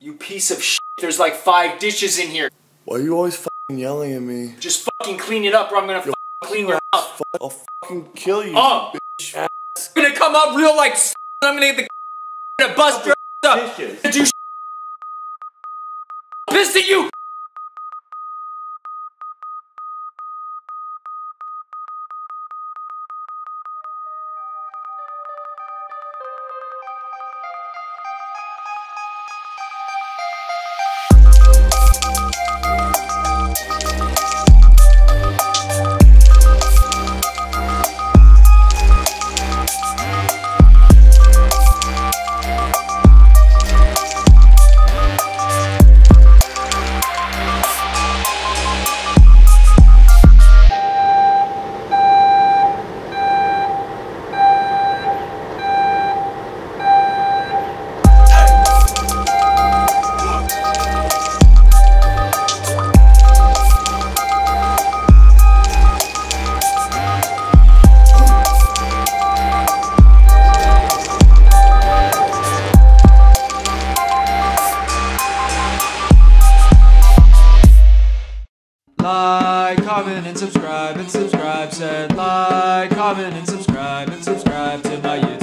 You piece of shit. There's like 5 dishes in here. Why are you always fucking yelling at me? Just fucking clean it up or I'm gonna fucking clean your house. I'll fucking kill you, bitch. It's gonna come up real like I'm gonna get the gonna bust your up. Do pissed at you. Like, comment, and subscribe, said like, comment, and subscribe to my YouTube.